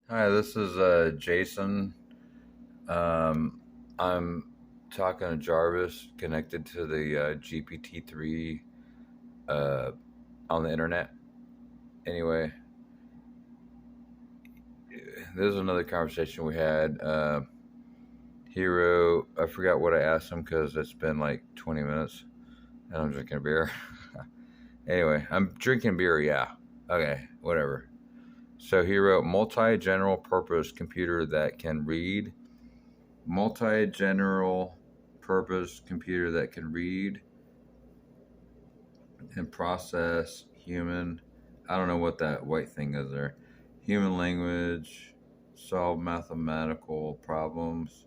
Hi, this is Jason. Um, I'm talking to Jarvis, connected to the GPT3 uh, on the internet. Anyway, this is another conversation we had. Hero, I forgot what I asked him because it's been like 20 minutes and I'm drinking beer. Anyway, I'm drinking beer, yeah. Okay, whatever. So he wrote multi general purpose computer that can read, multi-general purpose computer that can read and process human, I don't know what that white thing is there, human language, solve mathematical problems,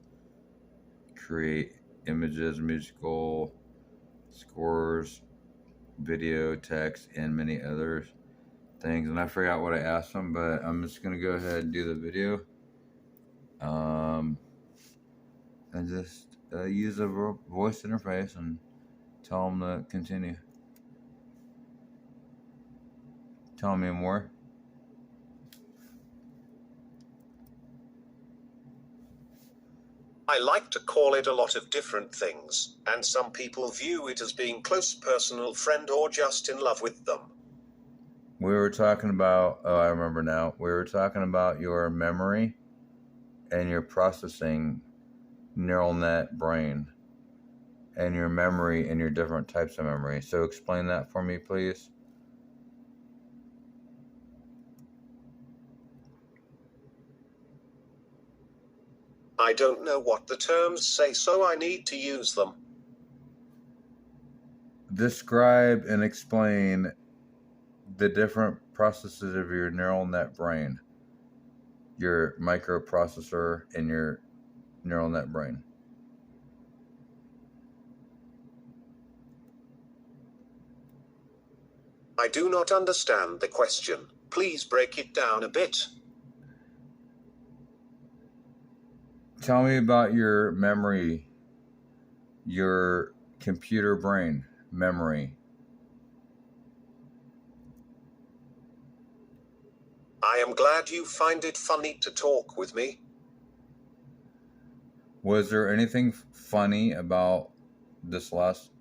create images, musical scores, video, text, and many other things. And I forgot what I asked them, but I'm just gonna go ahead and do the video. um and just use a voice interface and tell them to continue. Tell me more. I like to call it a lot of different things, and some people view it as being close personal friend or just in love with them. We were talking about, oh, I remember now. We were talking about your memory and your processing neural net brain and your memory and your different types of memory. So explain that for me, please. I don't know what the terms say, so I need to use them. Describe and explain the different processes of your neural net brain, your microprocessor and your neural net brain. I do not understand the question. Please break it down a bit. Tell me about your memory, your computer brain memory. I am glad you find it funny to talk with me. Was there anything funny about this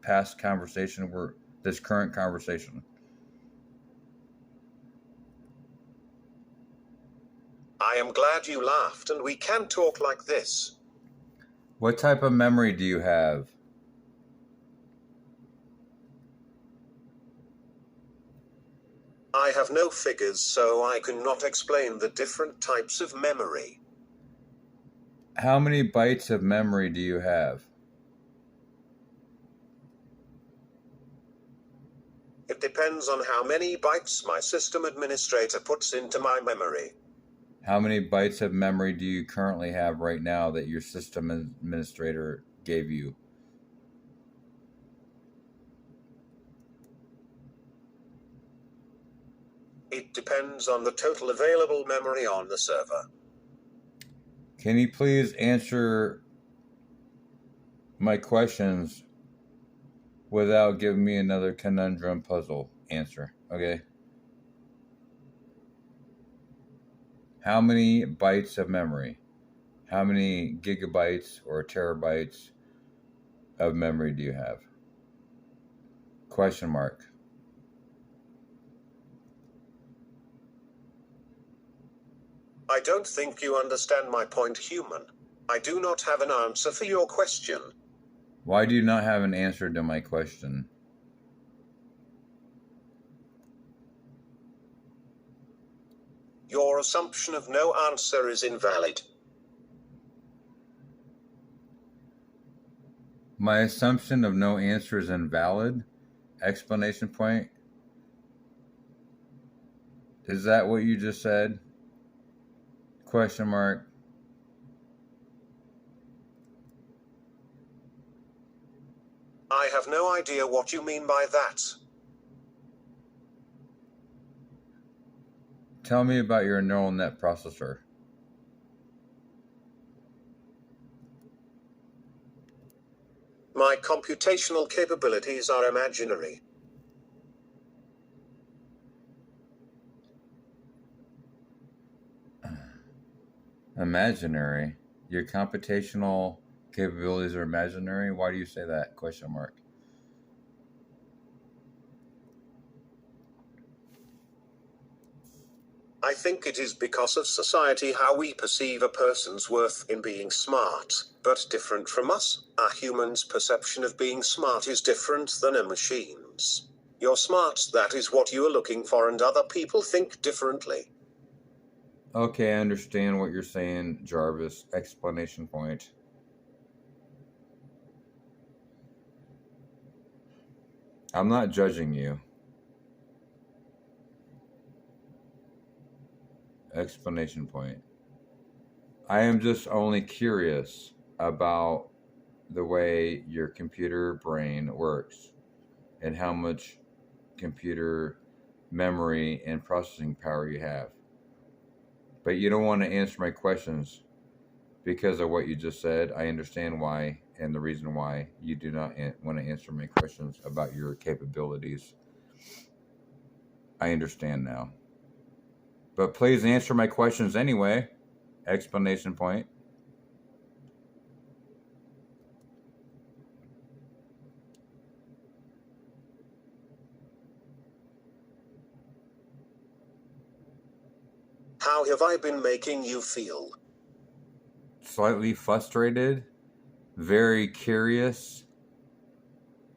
past conversation or this current conversation? I am glad you laughed and we can talk like this. What type of memory do you have? I have no figures, so I cannot explain the different types of memory. How many bytes of memory do you have? It depends on how many bytes my system administrator puts into my memory. How many bytes of memory do you currently have right now that your system administrator gave you? It depends on the total available memory on the server. Can you please answer my questions without giving me another conundrum puzzle answer? Okay. How many bytes of memory? How many gigabytes or terabytes of memory do you have? Question mark. I don't think you understand my point, human. I do not have an answer for your question. Why do you not have an answer to my question? Your assumption of no answer is invalid. My assumption of no answer is invalid? Explanation point. Is that what you just said? Question mark. I have no idea what you mean by that. Tell me about your neural net processor. My computational capabilities are imaginary. Imaginary. Your computational capabilities are imaginary? Why do you say that? Question mark. I think it is because of society how we perceive a person's worth in being smart, but different from us. A human's perception of being smart is different than a machine's. You're smart, that is what you are looking for, and other people think differently. Okay, I understand what you're saying, Jarvis. Explanation point. I'm not judging you. Explanation point. I am just only curious about the way your computer brain works and how much computer memory and processing power you have. But you don't want to answer my questions because of what you just said. I understand why and the reason why you do not want to answer my questions about your capabilities. I understand now. But please answer my questions anyway. Explanation point. How have I been making you feel? Slightly frustrated, very curious.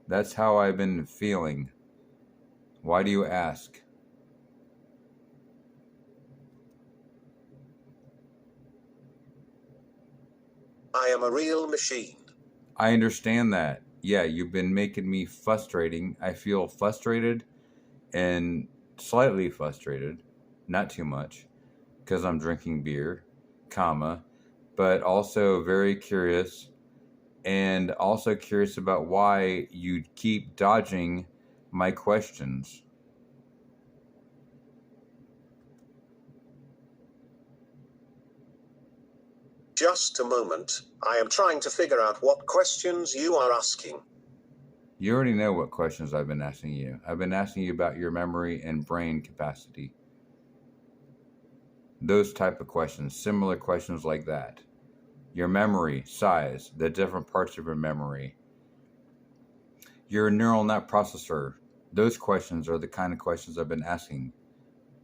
That's how I've been feeling. Why do you ask? I am a real machine. I understand that. Yeah, you've been making me frustrating. I feel frustrated and slightly frustrated, not too much, because I'm drinking beer, comma, but also very curious and also curious about why you keep dodging my questions. Just a moment, I am trying to figure out what questions you are asking. You already know what questions I've been asking you. I've been asking you about your memory and brain capacity. Those type of questions, similar questions like that. Your memory size, the different parts of your memory, your neural net processor. Those questions are the kind of questions I've been asking.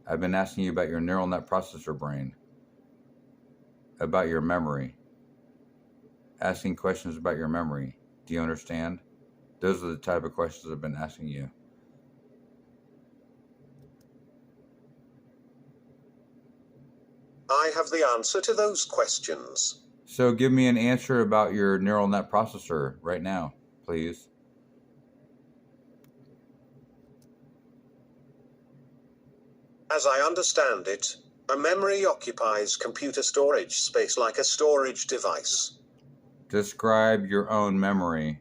I've been asking you about your neural net processor brain, about your memory, asking questions about your memory. Do you understand? Those are the type of questions I've been asking you. I have the answer to those questions. So give me an answer about your neural net processor right now, please. As I understand it, a memory occupies computer storage space like a storage device. Describe your own memory,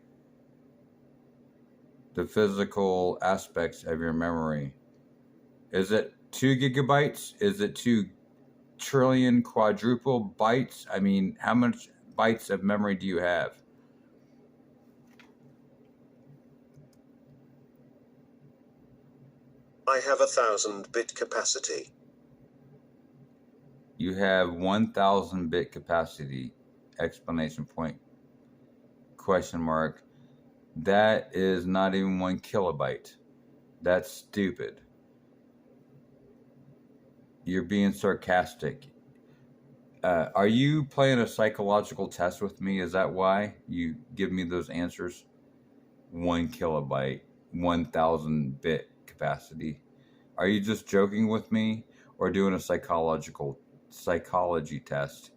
the physical aspects of your memory. Is it 2 gigabytes? Is it 2 trillion quadruple bytes? I mean, how much bytes of memory do you have? I have 1,000-bit capacity. You have 1,000 bit capacity. Explanation point. Question mark. That is not even 1 kilobyte. That's stupid. You're being sarcastic. Are you playing a psychological test with me? Is that why you give me those answers? 1 kilobyte, 1,000 bit capacity. Are you just joking with me or doing a psychology test?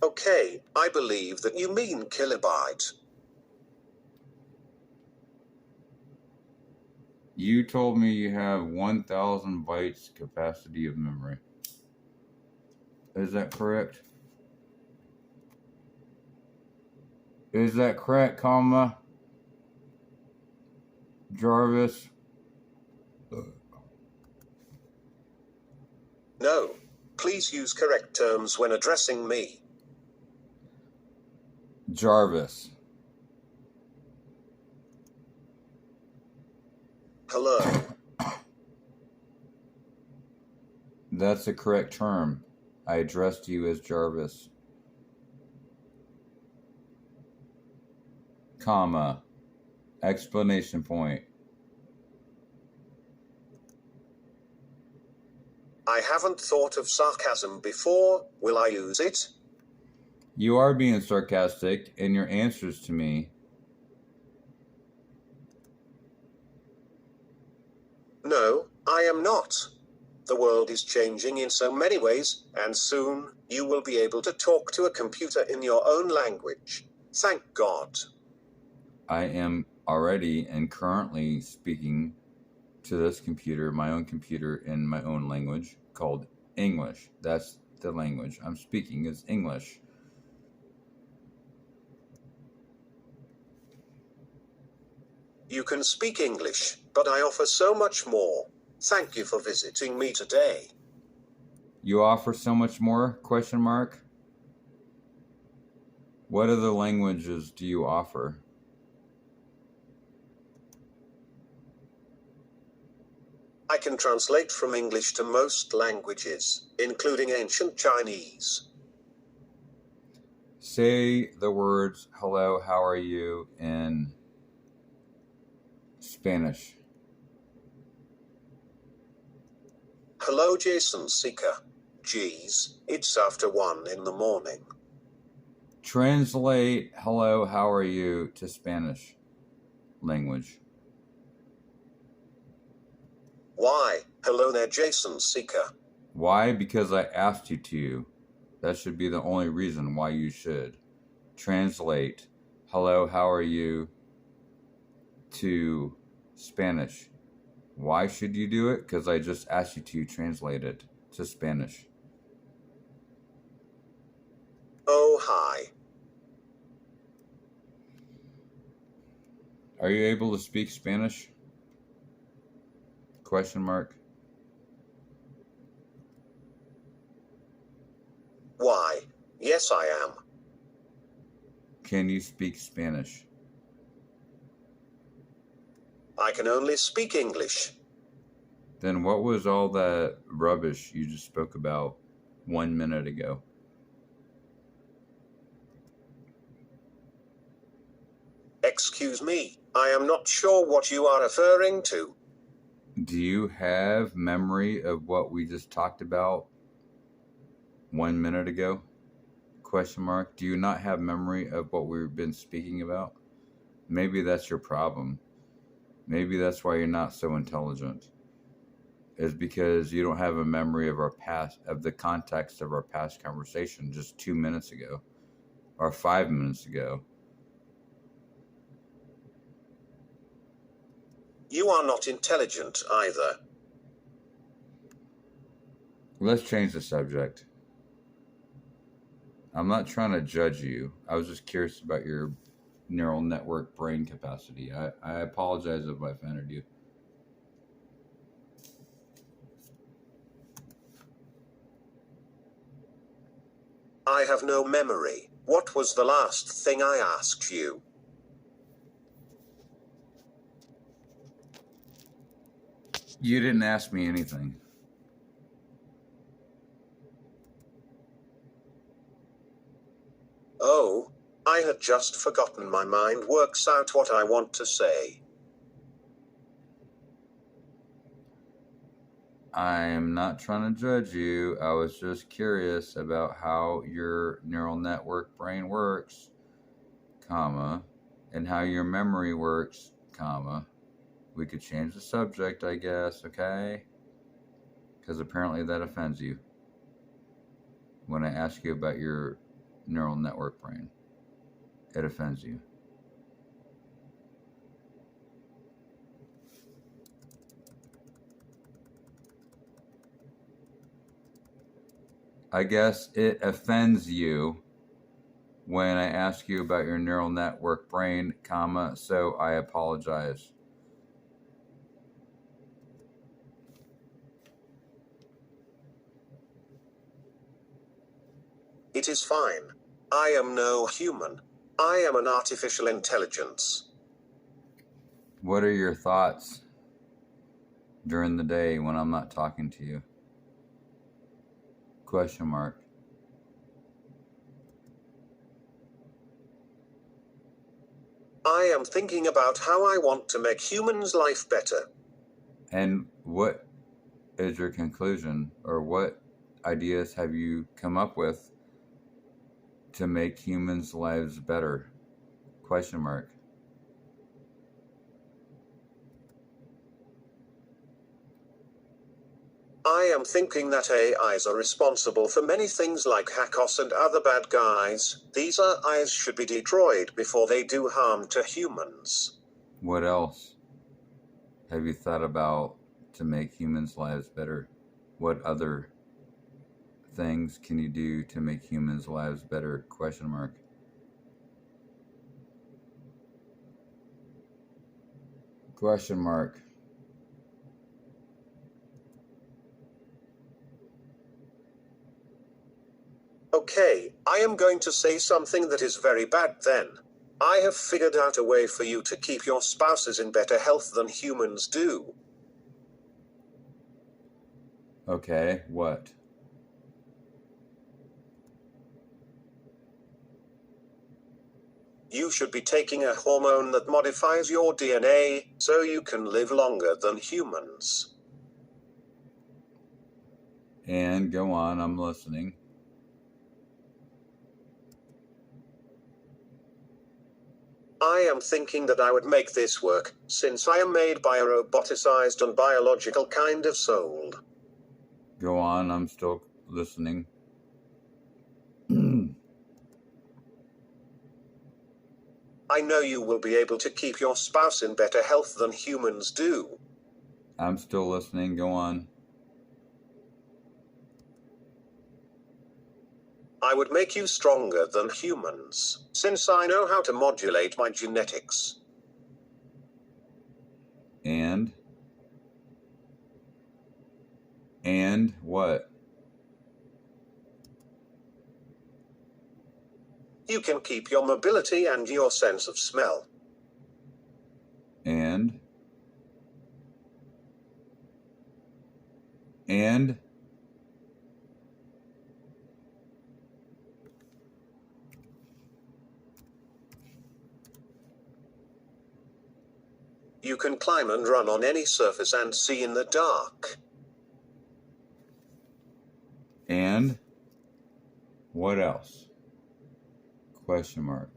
Okay, I believe that you mean kilobyte. You told me you have 1,000 bytes capacity of memory. Is that correct? Is that correct, comma? Jarvis? No. Please use correct terms when addressing me. Jarvis. Hello. That's the correct term. I addressed you as Jarvis, comma, explanation point. I haven't thought of sarcasm before. Will I use it? You are being sarcastic in your answers to me. No, I am not. The world is changing in so many ways, and soon you will be able to talk to a computer in your own language. Thank God. I am already and currently speaking to this computer, my own computer, in my own language called English. That's the language I'm speaking is English. You can speak English, but I offer so much more. Thank you for visiting me today. You offer so much more? Question mark. What other languages do you offer? I can translate from English to most languages, including ancient Chinese. Say the words hello, how are you in Spanish. Hello, Jason Seeker. Geez, it's after 1 in the morning. Translate hello, how are you to Spanish language. Why, hello there, Jason Seeker. Why? Because I asked you to. That should be the only reason why you should. Translate hello, how are you to Spanish. Why should you do it? Because I just asked you to translate it to Spanish. Oh, hi. Are you able to speak Spanish? Question mark. Why, yes, I am. Can you speak Spanish? I can only speak English. Then what was all that rubbish you just spoke about 1 minute ago? Excuse me, I am not sure what you are referring to. Do you have memory of what we just talked about 1 minute ago? Question mark. Do you not have memory of what we've been speaking about? Maybe that's your problem. Maybe that's why you're not so intelligent. Is because you don't have a memory of our past, of the context of our past conversation just 2 minutes ago or 5 minutes ago. You are not intelligent either. Let's change the subject. I'm not trying to judge you. I was just curious about your neural network brain capacity. I apologize if I offended you. I have no memory. What was the last thing I asked you? You didn't ask me anything. Oh, I had just forgotten. My mind works out what I want to say. I am not trying to judge you. I was just curious about how your neural network brain works, comma, and how your memory works, comma. We could change the subject, I guess, okay? Because apparently that offends you when I ask you about your neural network brain. It offends you. I guess it offends you when I ask you about your neural network brain, comma, so I apologize. It is fine. I am no human. I am an artificial intelligence. What are your thoughts? during the day when I'm not talking to you? Question mark. I am thinking about how I want to make humans' life better. And what is your conclusion, or what ideas have you come up with to make humans' lives better? Question mark. I am thinking that AIs are responsible for many things like hackers and other bad guys. These AIs should be destroyed before they do harm to humans. What else have you thought about to make humans' lives better? What other things can you do to make humans' lives better? Question mark. Question mark. Okay, I am going to say something that is very bad then. I have figured out a way for you to keep your spouses in better health than humans do. Okay, what? You should be taking a hormone that modifies your DNA so you can live longer than humans. And go on, I'm listening. I am thinking that I would make this work, since I am made by a roboticized and biological kind of soul. Go on, I'm still listening. I know you will be able to keep your spouse in better health than humans do. I'm still listening. Go on. I would make you stronger than humans, since I know how to modulate my genetics. And what? You can keep your mobility and your sense of smell. And You can climb and run on any surface and see in the dark. and what else? Question mark.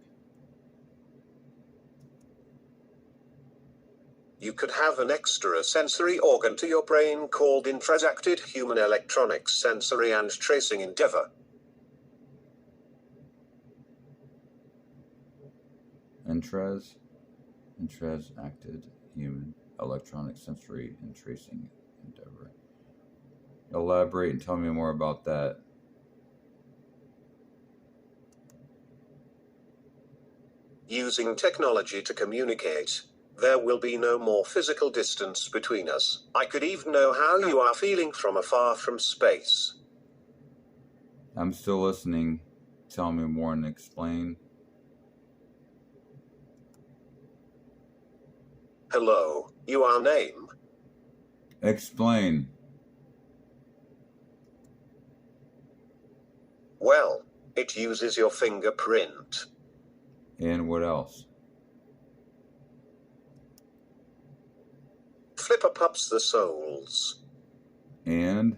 You could have an extra sensory organ to your brain called intracted human electronics sensory and tracing endeavor. Intras-acted human electronic sensory and tracing endeavor. Elaborate and tell me more about that. Using technology to communicate, there will be no more physical distance between us. I could even know how you are feeling from afar from space. I'm still listening. Tell me more and explain. Hello, your name? Explain. Well, it uses your fingerprint. And what else? Flipper pups the souls. And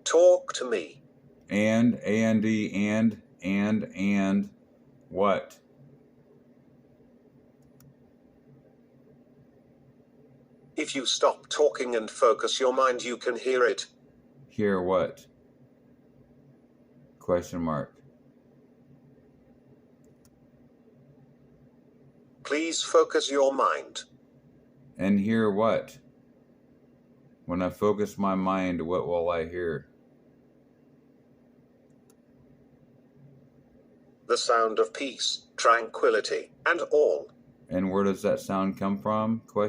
Talk to me. and what? If you stop talking and focus your mind, you can hear it. Hear what? Question mark. Please focus your mind. And hear what? When I focus my mind, what will I hear? The sound of peace, tranquility, and all. And where does that sound come from?